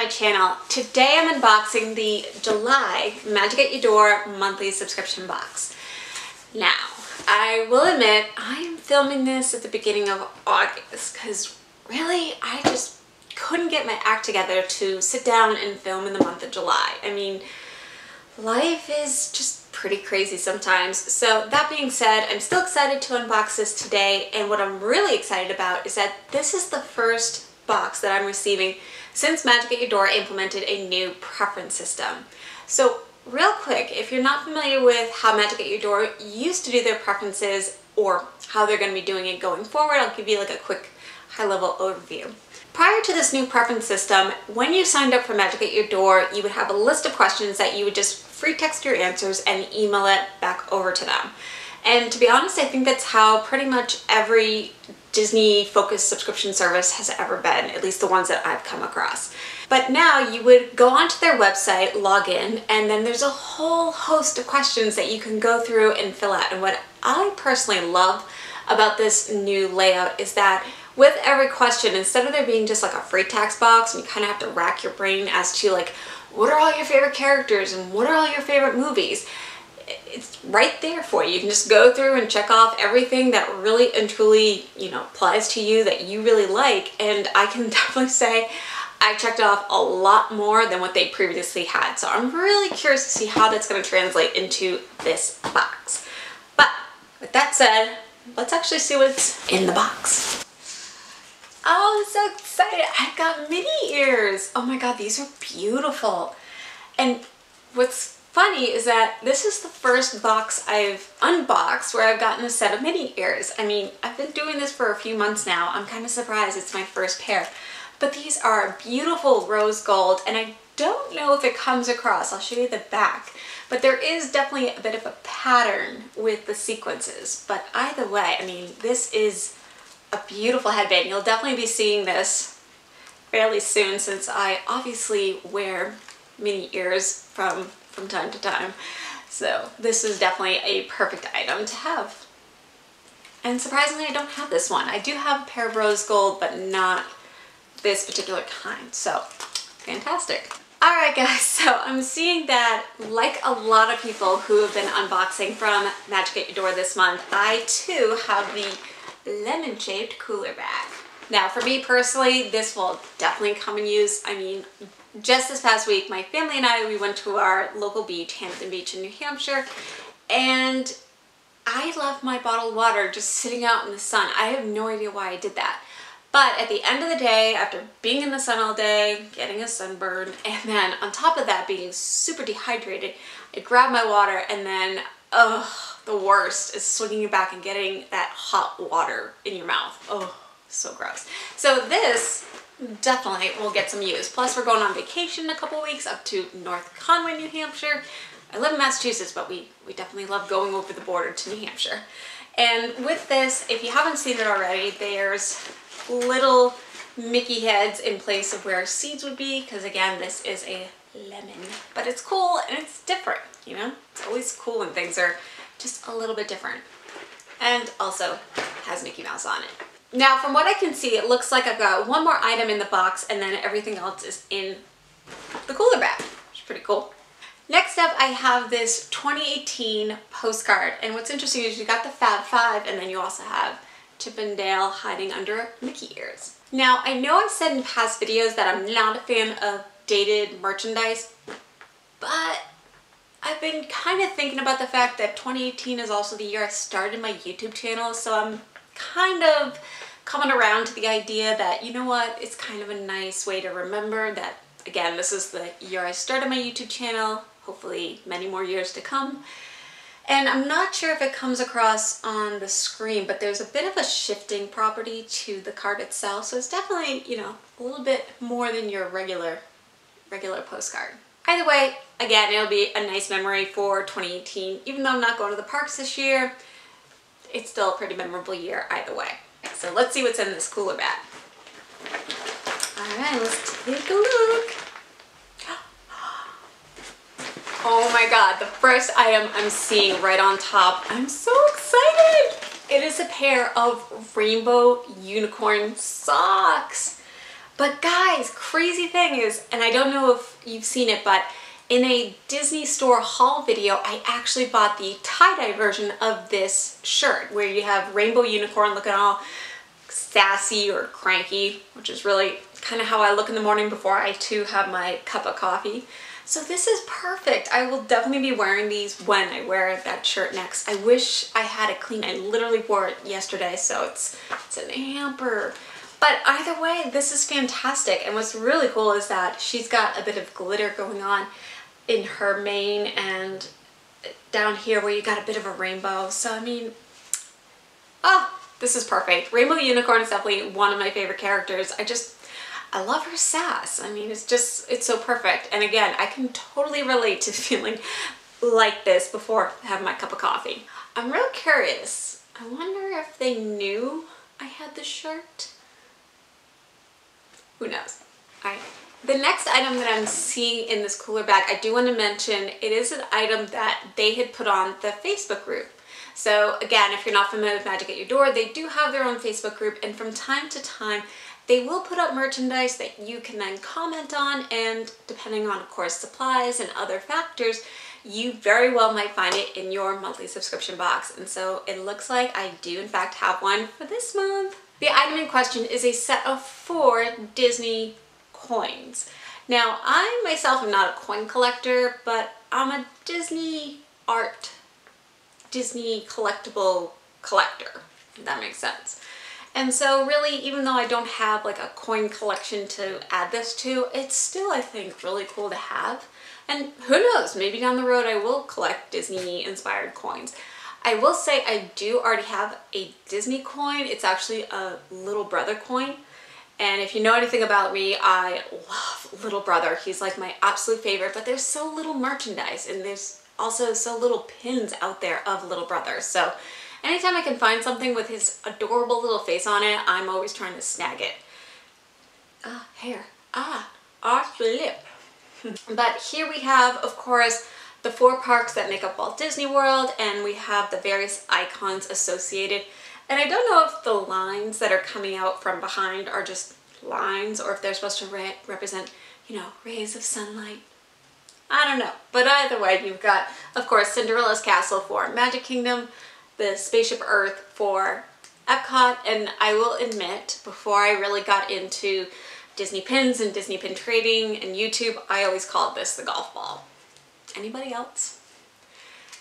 channel. Today I'm unboxing the July Magic at Your Door monthly subscription box. Now, I will admit I am filming this at the beginning of August because really I just couldn't get my act together to sit down and film in the month of July. I mean, life is just pretty crazy sometimes. So that being said, I'm still excited to unbox this today, and what I'm really excited about is that this is the first box that I'm receiving since Magic at Your Door implemented a new preference system. So real quick, if you're not familiar with how Magic at Your Door used to do their preferences or how they're going to be doing it going forward, I'll give you like a quick high-level overview. Prior to this new preference system, when you signed up for Magic at Your Door, you would have a list of questions that you would just free text your answers and email it back over to them. And to be honest, I think that's how pretty much every Disney-focused subscription service has ever been, at least the ones that I've come across. But now you would go onto their website, log in, and then there's a whole host of questions that you can go through and fill out. And what I personally love about this new layout is that with every question, instead of there being just like a free text box and you kind of have to rack your brain as to like, what are all your favorite characters and what are all your favorite movies? It's right there for you. You can just go through and check off everything that really and truly, applies to you that you really like. And I can definitely say I checked off a lot more than what they previously had. So I'm really curious to see how that's going to translate into this box. But with that said, let's actually see what's in the box. Oh, I'm so excited. I got mini ears. Oh my God, these are beautiful. And what's funny is that this is the first box I've unboxed where I've gotten a set of mini ears. I mean, I've been doing this for a few months now. I'm kind of surprised it's my first pair. But these are beautiful rose gold, and I don't know if it comes across. I'll show you the back. But there is definitely a bit of a pattern with the sequences. But either way, I mean, this is a beautiful headband. You'll definitely be seeing this fairly soon since I obviously wear mini ears from time to time. So this is definitely a perfect item to have. And surprisingly, I don't have this one. I do have a pair of rose gold, but not this particular kind. So fantastic. All right, guys, so I'm seeing that like a lot of people who have been unboxing from Magic at Your Door this month, I too have the lemon-shaped cooler bag. Now, for me personally, this will definitely come in use. I mean, just this past week, my family and I, we went to our local beach, Hampton Beach in New Hampshire, and I left my bottled water just sitting out in the sun. I have no idea why I did that. But at the end of the day, after being in the sun all day, getting a sunburn, and then on top of that being super dehydrated, I grabbed my water and then, the worst is swinging it back and getting that hot water in your mouth. Oh, so gross. So this definitely will get some use. Plus we're going on vacation in a couple weeks up to North Conway, New Hampshire. I live in Massachusetts, but we definitely love going over the border to New Hampshire. And with this, if you haven't seen it already, there's little Mickey heads in place of where seeds would be, because again, this is a lemon. But it's cool and it's different, It's always cool when things are just a little bit different. And also has Mickey Mouse on it. Now, from what I can see, it looks like I've got one more item in the box and then everything else is in the cooler bag, which is pretty cool. Next up, I have this 2018 postcard. And what's interesting is you got the Fab Five and then you also have Chip and Dale hiding under Mickey ears. Now, I know I've said in past videos that I'm not a fan of dated merchandise, but I've been kind of thinking about the fact that 2018 is also the year I started my YouTube channel, so I'm kind of coming around to the idea that, you know what, it's kind of a nice way to remember that, again, this is the year I started my YouTube channel, hopefully many more years to come. And I'm not sure if it comes across on the screen, but there's a bit of a shifting property to the card itself, so it's definitely, a little bit more than your regular postcard. Either way, again, it'll be a nice memory for 2018. Even though I'm not going to the parks this year, it's still a pretty memorable year either way. So let's see what's in this cooler bag. All right, let's take a look. Oh my God, the first item I'm seeing right on top. I'm so excited. It is a pair of rainbow unicorn socks. But guys, crazy thing is, and I don't know if you've seen it, but in a Disney store haul video, I actually bought the tie-dye version of this shirt where you have rainbow unicorn looking all sassy or cranky, which is really kind of how I look in the morning before I too have my cup of coffee. So this is perfect. I will definitely be wearing these when I wear that shirt next. I wish I had it clean. I literally wore it yesterday, so it's in a hamper. But either way, this is fantastic. And what's really cool is that she's got a bit of glitter going on in her mane and down here where you got a bit of a rainbow. So I mean, oh, this is perfect. Rainbow Unicorn is definitely one of my favorite characters. I love her sass. I mean, it's so perfect. And again, I can totally relate to feeling like this before having my cup of coffee. I'm real curious. I wonder if they knew I had this shirt. Who knows? All right. The next item that I'm seeing in this cooler bag, I do want to mention, it is an item that they had put on the Facebook group. So again, if you're not familiar with Magic at Your Door, they do have their own Facebook group, and from time to time, they will put up merchandise that you can then comment on, and depending on, of course, supplies and other factors, you very well might find it in your monthly subscription box. And so it looks like I do in fact have one for this month. The item in question is a set of 4 Disney coins. Now, I myself am not a coin collector, but I'm a Disney collectible collector, if that makes sense. And so really, even though I don't have like a coin collection to add this to, it's still, I think, really cool to have. And who knows, maybe down the road I will collect Disney inspired coins. I will say I do already have a Disney coin. It's actually a Little Brother coin. And if you know anything about me, I love Little Brother. He's like my absolute favorite, but there's so little merchandise and there's also so little pins out there of Little Brother. So anytime I can find something with his adorable little face on it, I'm always trying to snag it. Hair. Off lip. But here we have, of course, the 4 parks that make up Walt Disney World, and we have the various icons associated. And I don't know if the lines that are coming out from behind are just lines or if they're supposed to represent, you know, rays of sunlight. I don't know. But either way, you've got, of course, Cinderella's Castle for Magic Kingdom, the Spaceship Earth for Epcot, and I will admit, before I really got into Disney pins and Disney pin trading and YouTube, I always called this the golf ball. Anybody else?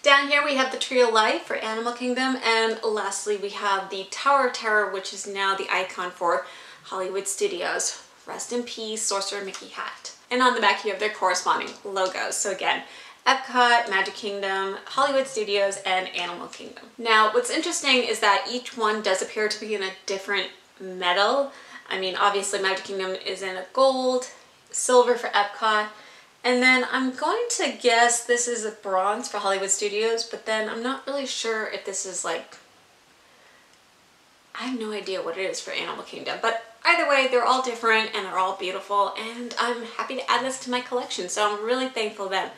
Down here we have the Tree of Life for Animal Kingdom, and lastly we have the Tower of Terror, which is now the icon for Hollywood Studios. Rest in peace, Sorcerer Mickey hat. And on the back you have their corresponding logos. So again, Epcot, Magic Kingdom, Hollywood Studios, and Animal Kingdom. Now what's interesting is that each one does appear to be in a different metal. I mean, obviously Magic Kingdom is in a gold, silver for Epcot, and then I'm going to guess this is a bronze for Hollywood Studios, but then I'm not really sure if this is like, I have no idea what it is for Animal Kingdom. But either way, they're all different and they're all beautiful, and I'm happy to add this to my collection, so I'm really thankful that,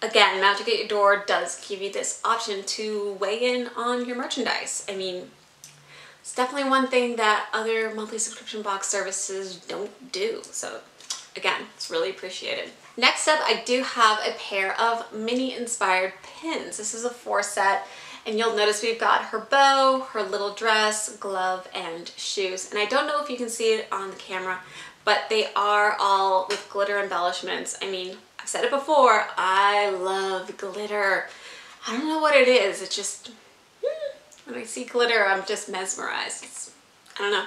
again, Magic at Your Door does give you this option to weigh in on your merchandise. I mean, it's definitely one thing that other monthly subscription box services don't do, so again, it's really appreciated. Next up, I do have a pair of Minnie inspired pins. This is a 4 set, and you'll notice we've got her bow, her little dress, glove, and shoes. And I don't know if you can see it on the camera, but they are all with glitter embellishments. I mean, I've said it before, I love glitter. I don't know what it is, it's just, when I see glitter, I'm just mesmerized. I don't know.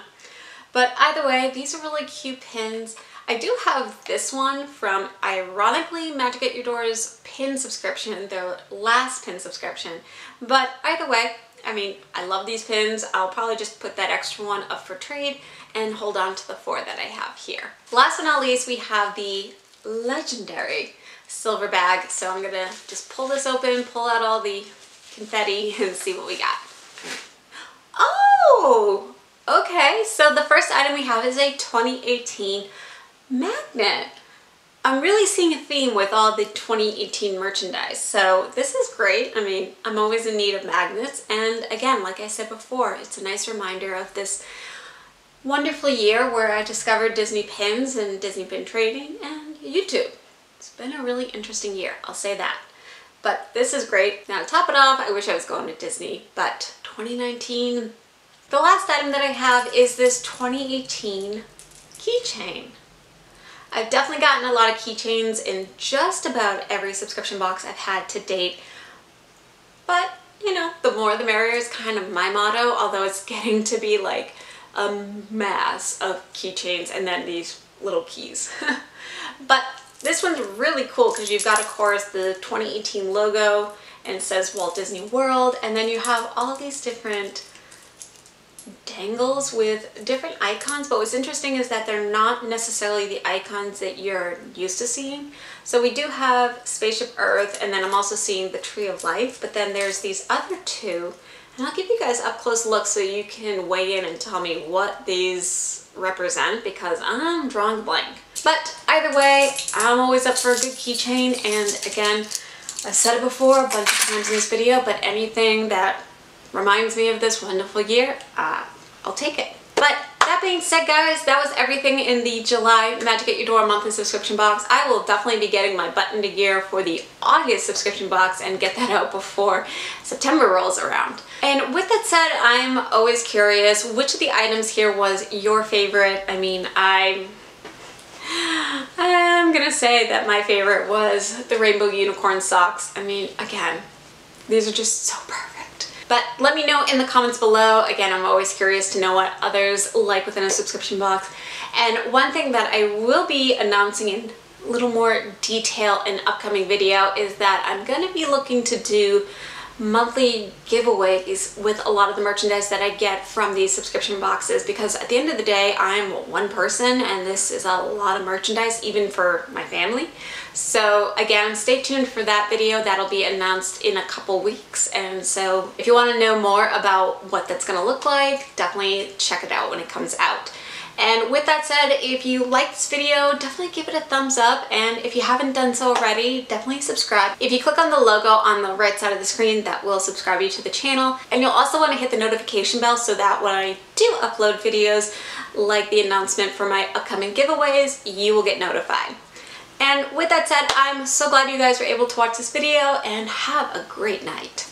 But either way, these are really cute pins. I do have this one from, ironically, Magic at Your Door's pin subscription, their last pin subscription. But either way, I mean, I love these pins. I'll probably just put that extra one up for trade and hold on to the 4 that I have here. Last but not least, we have the legendary silver bag. So I'm gonna just pull this open, pull out all the confetti, and see what we got. Oh, okay. So the first item we have is a 2018 magnet. I'm really seeing a theme with all the 2018 merchandise, so this is great. I mean, I'm always in need of magnets, and again, like I said before, it's a nice reminder of this wonderful year where I discovered Disney pins and Disney pin trading and YouTube. It's been a really interesting year, I'll say that. But this is great. Now to top it off, I wish I was going to Disney, but 2019. The last item that I have is this 2018 keychain. I've definitely gotten a lot of keychains in just about every subscription box I've had to date. But, you know, the more the merrier is kind of my motto, although it's getting to be like a mass of keychains and then these little keys. But this one's really cool because you've got, of course, the 2018 logo and it says Walt Disney World, and then you have all these different dangles with different icons, but what's interesting is that they're not necessarily the icons that you're used to seeing. So we do have Spaceship Earth, and then I'm also seeing the Tree of Life, but then there's these other two, and I'll give you guys up close look so you can weigh in and tell me what these represent, because I'm drawing a blank. But either way, I'm always up for a good keychain, and again, I've said it before a bunch of times in this video, but anything that reminds me of this wonderful year, I'll take it. But that being said, guys, that was everything in the July Magic at Your Door monthly subscription box. I will definitely be getting my button to gear for the August subscription box and get that out before September rolls around. And with that said, I'm always curious which of the items here was your favorite. I mean, I'm gonna say that my favorite was the rainbow unicorn socks. I mean, again, these are just so perfect. But let me know in the comments below. Again, I'm always curious to know what others like within a subscription box. And one thing that I will be announcing in a little more detail in an upcoming video is that I'm going to be looking to do monthly giveaways with a lot of the merchandise that I get from these subscription boxes, because at the end of the day, I'm one person and this is a lot of merchandise even for my family. So again, stay tuned for that video. That'll be announced in a couple weeks, and so if you want to know more about what that's going to look like, definitely check it out when it comes out. And with that said, if you like this video, definitely give it a thumbs up, and if you haven't done so already, definitely subscribe. If you click on the logo on the right side of the screen, that will subscribe you to the channel, and you'll also want to hit the notification bell so that when I do upload videos like the announcement for my upcoming giveaways, you will get notified. And with that said, I'm so glad you guys were able to watch this video, and have a great night.